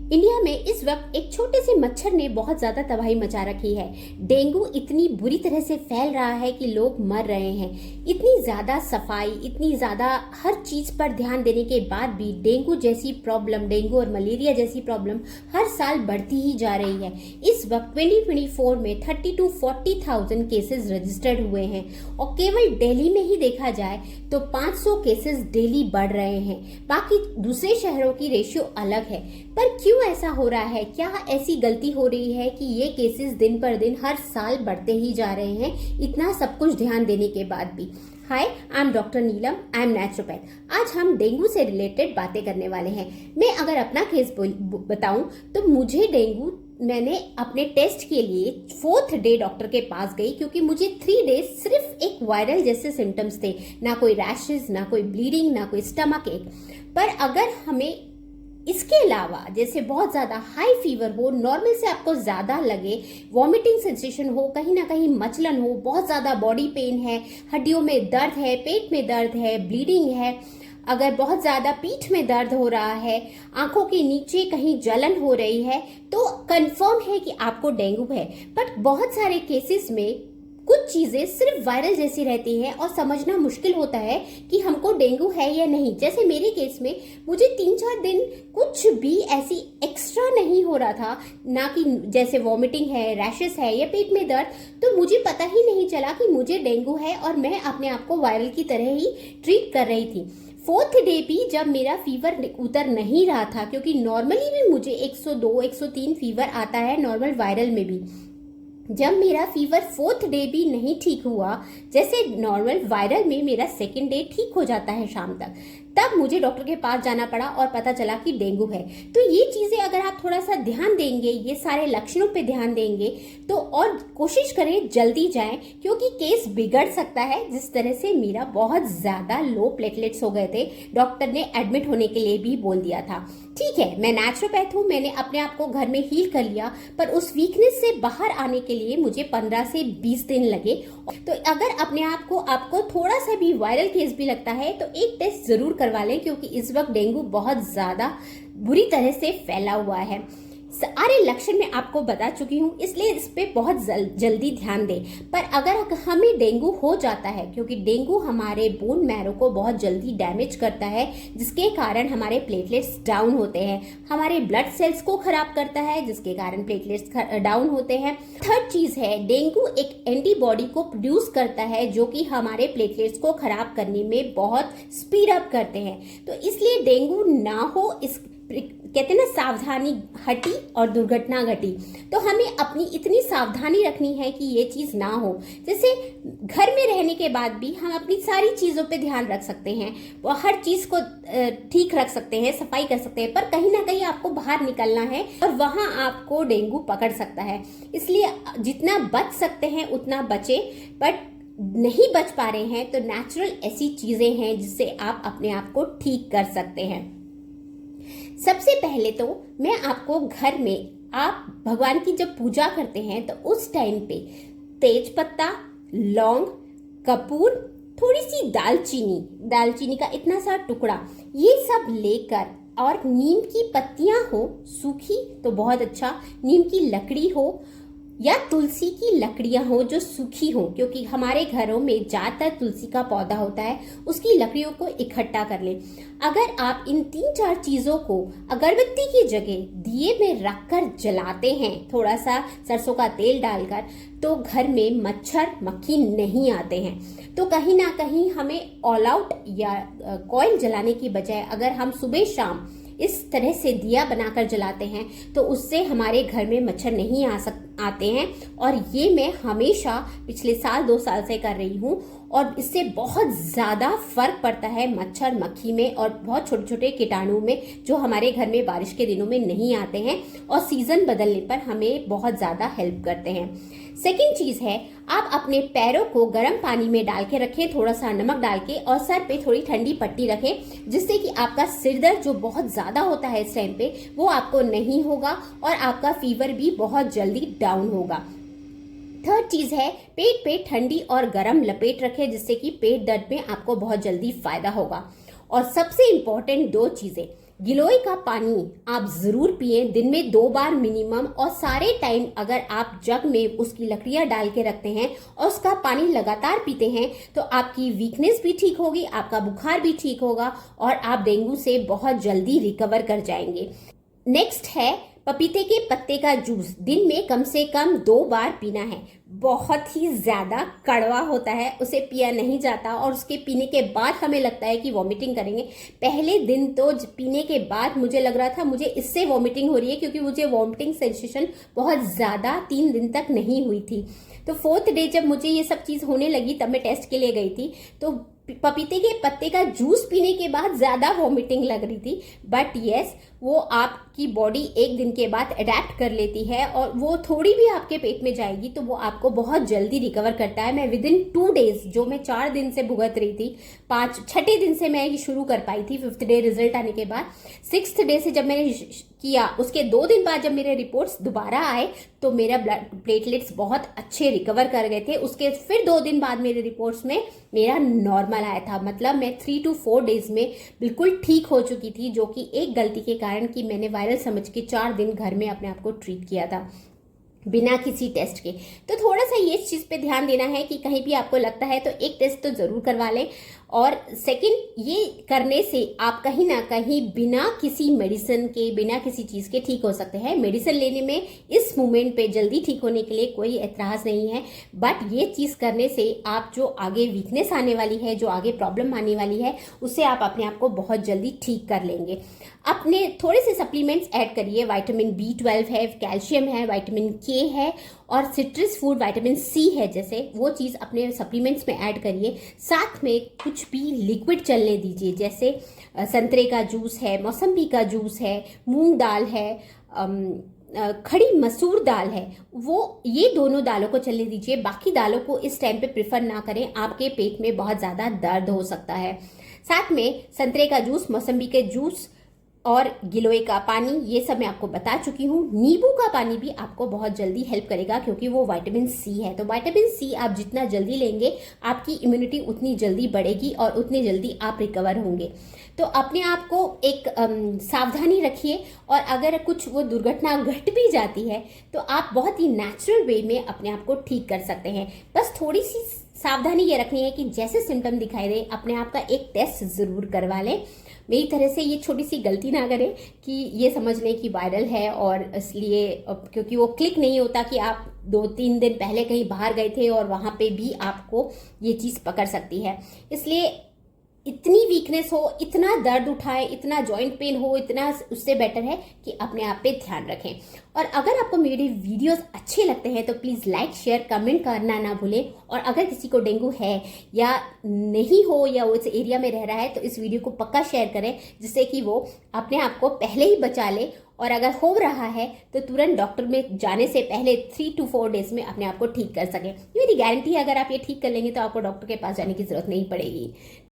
India में इस वक्त एक छोटे से मच्छर ने बहुत ज्यादा तबाही मचा रखी है। डेंगू इतनी बुरी तरह से फैल रहा है कि लोग मर रहे हैं। इतनी ज्यादा सफाई, इतनी ज्यादा हर चीज पर ध्यान देने के बाद भी डेंगू जैसी प्रॉब्लम, डेंगू और मलेरिया जैसी प्रॉब्लम हर साल बढ़ती ही जा रही है। इस वक्त 2024 में 30 to 40,000 केसेस रजिस्टर्ड हुए हैं और केवल दिल्ली में ही देखा जाए तो 500 केसेस डेली बढ़ रहे हैं। बाकी दूसरे शहरों की रेशियो अलग है, पर क्यों ऐसा हो रहा है? क्या ऐसी गलती हो रही है कि ये केसेस दिन पर दिन हर साल बढ़ते ही जा रहे हैं, इतना सब कुछ ध्यान देने के बाद भी? Hi, I am doctor Neelam, I am naturopath. आज हम डेंगू से रिलेटेड बातें करने वाले हैं। मैं अगर अपना केस बताऊं तो मुझे डेंगू, मैंने अपने टेस्ट के लिए 4th डे डॉक्टर के पास गई क्योंकि मुझे 3 डेज सिर्फ एक वायरल जैसे सिम्टम्स थे, ना कोई रैशेज, ना कोई ब्लीडिंग, ना कोई स्टमक एक। पर अगर हमें इसके अलावा जैसे बहुत ज्यादा हाई फीवर हो, नॉर्मल से आपको ज्यादा लगे, वॉमिटिंग सेंसेशन हो, कहीं ना कहीं मचलन हो, बहुत ज्यादा बॉडी पेन है, हड्डियों में दर्द है, पेट में दर्द है, ब्लीडिंग है, अगर बहुत ज्यादा पीठ में दर्द हो रहा है, आंखों के नीचे कहीं जलन हो रही है, तो कंफर्म है कि आपको डेंगू है। बट बहुत सारे केसेस में कुछ चीजें सिर्फ वायरल जैसी रहती हैं और समझना मुश्किल होता है कि हमको डेंगू है या नहीं। जैसे मेरे केस में मुझे 3-4 दिन कुछ भी ऐसी एक्स्ट्रा नहीं हो रहा था, ना कि जैसे वॉमिटिंग है, रैशेस है या पेट में दर्द, तो मुझे पता ही नहीं चला कि मुझे डेंगू है और मैं अपने आप को वायरल की तरह ही ट्रीट कर रही थी। 4th डे भी जब मेरा फीवर उतर नहीं रहा था, क्योंकि नॉर्मली भी मुझे 102-103 फीवर आता है नॉर्मल वायरल में भी, जब मेरा फीवर 4th डे भी नहीं ठीक हुआ, जैसे नॉर्मल वायरल में मेरा 2nd डे ठीक हो जाता है शाम तक, तब मुझे डॉक्टर के पास जाना पड़ा और पता चला कि डेंगू है। तो ये चीजें अगर आप थोड़ा सा ध्यान देंगे, ये सारे लक्षणों पे ध्यान देंगे तो, और कोशिश करें जल्दी जाएं, क्योंकि केस बिगड़ सकता है। जिस तरह से मेरा बहुत ज्यादा लो प्लेटलेट्स हो गए थे, डॉक्टर ने एडमिट होने के लिए भी बोल दिया था। ठीक है, मैं नेचुरोपैथ हूँ, मैंने अपने आप को घर में हील कर लिया, पर उस वीकनेस से बाहर आने के लिए मुझे 15 से 20 दिन लगे। तो अगर अपने आप को आपको थोड़ा सा भी वायरल केस भी लगता है तो एक टेस्ट जरूर करवा लें, क्योंकि इस वक्त डेंगू बहुत ज्यादा बुरी तरह से फैला हुआ है। सारे लक्षण मैं आपको बता चुकी हूँ, इसलिए इस पे बहुत जल्दी ध्यान दें। पर अगर हमें डेंगू हो जाता है, क्योंकि डेंगू हमारे बोन मैरो को बहुत जल्दी डैमेज करता है, जिसके कारण हमारे प्लेटलेट्स डाउन होते हैं, हमारे ब्लड सेल्स को खराब करता है, जिसके कारण प्लेटलेट्स डाउन होते हैं। 3rd चीज है, डेंगू एक एंटीबॉडी को प्रोड्यूस करता है जो कि हमारे प्लेटलेट्स को खराब करने में बहुत स्पीड अप करते हैं। तो इसलिए डेंगू ना हो, इस कहते हैं ना, सावधानी हटी और दुर्घटना घटी। तो हमें अपनी इतनी सावधानी रखनी है कि ये चीज ना हो। जैसे घर में रहने के बाद भी हम अपनी सारी चीजों पे ध्यान रख सकते हैं, वो हर चीज को ठीक रख सकते हैं, सफाई कर सकते हैं, पर कहीं ना कहीं आपको बाहर निकलना है और वहां आपको डेंगू पकड़ सकता है। इसलिए जितना बच सकते हैं उतना बचे, बट नहीं बच पा रहे हैं तो नेचुरल ऐसी चीजें हैं जिससे आप अपने आप को ठीक कर सकते हैं। सबसे पहले तो मैं आपको घर में, आप भगवान की जब पूजा करते हैं तो उस टाइम पे तेज पत्ता, लौंग, कपूर, थोड़ी सी दालचीनी का इतना सा टुकड़ा, ये सब लेकर, और नीम की पत्तियां हो सूखी तो बहुत अच्छा, नीम की लकड़ी हो या तुलसी की लकड़ियां हो जो सूखी हो, क्योंकि हमारे घरों में ज्यादातर तुलसी का पौधा होता है, उसकी लकड़ियों को इकट्ठा कर लें। अगर आप इन 3-4 चीजों को अगरबत्ती की जगह दिए में रखकर जलाते हैं, थोड़ा सा सरसों का तेल डालकर, तो घर में मच्छर मक्खी नहीं आते हैं। तो कहीं ना कहीं हमें ऑल आउट या कॉइल जलाने की बजाय अगर हम सुबह शाम इस तरह से दिया बनाकर जलाते हैं तो उससे हमारे घर में मच्छर नहीं आते हैं। और ये मैं हमेशा पिछले 2 साल से कर रही हूँ और इससे बहुत ज्यादा फर्क पड़ता है मच्छर मक्खी में और बहुत छोटे छोटे कीटाणु में, जो हमारे घर में बारिश के दिनों में नहीं आते हैं और सीजन बदलने पर हमें बहुत ज्यादा हेल्प करते हैं। सेकेंड चीज है, आप अपने पैरों को गर्म पानी में डाल के रखें, थोड़ा सा नमक डाल के, और सर पे थोड़ी ठंडी पट्टी रखें, जिससे कि आपका सिर दर्द जो बहुत ज्यादा होता है इस टाइम पे वो आपको नहीं होगा और आपका फीवर भी बहुत जल्दी डाउन होगा। 3rd चीज है, पेट पे ठंडी और गर्म लपेट रखें, जिससे कि पेट दर्द में आपको बहुत जल्दी फायदा होगा। और सबसे इंपॉर्टेंट 2 चीजें, गिलोय का पानी आप ज़रूर पिए दिन में 2 बार मिनिमम, और सारे टाइम अगर आप जग में उसकी लकड़ियाँ डाल के रखते हैं और उसका पानी लगातार पीते हैं तो आपकी वीकनेस भी ठीक होगी, आपका बुखार भी ठीक होगा और आप डेंगू से बहुत जल्दी रिकवर कर जाएंगे। नेक्स्ट है पपीते के पत्ते का जूस, दिन में कम से कम 2 बार पीना है। बहुत ही ज़्यादा कड़वा होता है, उसे पिया नहीं जाता और उसके पीने के बाद हमें लगता है कि वॉमिटिंग करेंगे। पहले दिन तो पीने के बाद मुझे लग रहा था मुझे इससे वॉमिटिंग हो रही है, क्योंकि मुझे वॉमिटिंग सेंसेशन बहुत ज़्यादा 3 दिन तक नहीं हुई थी। तो 4th डे जब मुझे ये सब चीज़ होने लगी तब मैं टेस्ट के लिए गई थी, तो पपीते के पत्ते का जूस पीने के बाद ज़्यादा वॉमिटिंग लग रही थी। बट येस, वो आपकी बॉडी 1 दिन के बाद अडेप्ट कर लेती है और वो थोड़ी भी आपके पेट में जाएगी तो वो आपको बहुत जल्दी रिकवर करता है। मैं विदिन 2 डेज, जो मैं 4 दिन से भुगत रही थी, 6ठे दिन से मैं ये शुरू कर पाई थी 5th डे रिजल्ट आने के बाद। 6th डे से जब मैंने किया, उसके 2 दिन बाद जब मेरे रिपोर्ट्स दोबारा आए तो मेरा ब्लड प्लेटलेट्स बहुत अच्छे रिकवर कर गए थे। उसके फिर 2 दिन बाद मेरे रिपोर्ट्स में मेरा नॉर्मल आया था, मतलब मैं 3 to 4 डेज में बिल्कुल ठीक हो चुकी थी, जो कि एक गलती के कारण कि मैंने वायरल समझ के 4 दिन घर में अपने आप को ट्रीट किया था बिना किसी टेस्ट के। तो थोड़ा सा ये चीज़ पे ध्यान देना है कि कहीं भी आपको लगता है तो एक टेस्ट तो ज़रूर करवा लें। और सेकंड, ये करने से आप कहीं ना कहीं बिना किसी मेडिसिन के, बिना किसी चीज़ के ठीक हो सकते हैं। मेडिसिन लेने में इस मोमेंट पे जल्दी ठीक होने के लिए कोई एतराज़ नहीं है, बट ये चीज़ करने से आप जो आगे वीकनेस आने वाली है, जो आगे प्रॉब्लम आने वाली है, उससे आप अपने आप को बहुत जल्दी ठीक कर लेंगे। अपने थोड़े से सप्लीमेंट्स ऐड करिए, विटामिन B12 है, कैल्शियम है, विटामिन K है और सिट्रस फूड विटामिन C है, जैसे वो चीज़ अपने सप्लीमेंट्स में ऐड करिए। साथ में कुछ भी लिक्विड चलने दीजिए, जैसे संतरे का जूस है, मौसम्बी का जूस है, मूंग दाल है, खड़ी मसूर दाल है, वो ये दोनों दालों को चलने दीजिए। बाकी दालों को इस टाइम पे प्रेफर ना करें, आपके पेट में बहुत ज़्यादा दर्द हो सकता है। साथ में संतरे का जूस, मौसम्बी के जूस और गिलोय का पानी, ये सब मैं आपको बता चुकी हूँ। नींबू का पानी भी आपको बहुत जल्दी हेल्प करेगा क्योंकि वो विटामिन C है। तो विटामिन C आप जितना जल्दी लेंगे आपकी इम्यूनिटी उतनी जल्दी बढ़ेगी और उतनी जल्दी आप रिकवर होंगे। तो अपने आप को एक सावधानी रखिए, और अगर कुछ वो दुर्घटना घट भी जाती है तो आप बहुत ही नेचुरल वे में अपने आप को ठीक कर सकते हैं। बस थोड़ी सी सावधानी ये रखनी है कि जैसे सिम्टम दिखाई दे अपने आप का एक टेस्ट ज़रूर करवा लें। मेरी तरह से ये छोटी सी गलती ना करें कि ये समझ लें कि वायरल है, और इसलिए क्योंकि वो क्लिक नहीं होता कि आप 2-3 दिन पहले कहीं बाहर गए थे और वहाँ पे भी आपको ये चीज़ पकड़ सकती है। इसलिए इतनी वीकनेस हो, इतना दर्द उठाए, इतना जॉइंट पेन हो, इतना, उससे बेटर है कि अपने आप पे ध्यान रखें। और अगर आपको मेरे वीडियोस अच्छे लगते हैं तो प्लीज़ लाइक, शेयर, कमेंट करना ना भूलें। और अगर किसी को डेंगू है या नहीं हो या वो इस एरिया में रह रहा है तो इस वीडियो को पक्का शेयर करें, जिससे कि वो अपने आप को पहले ही बचा ले, और अगर हो रहा है तो तुरंत डॉक्टर में जाने से पहले 3 to 4 डेज में अपने आप को ठीक कर सकें। ये मेरी गारंटी है, अगर आप ये ठीक कर लेंगे तो आपको डॉक्टर के पास जाने की ज़रूरत नहीं पड़ेगी।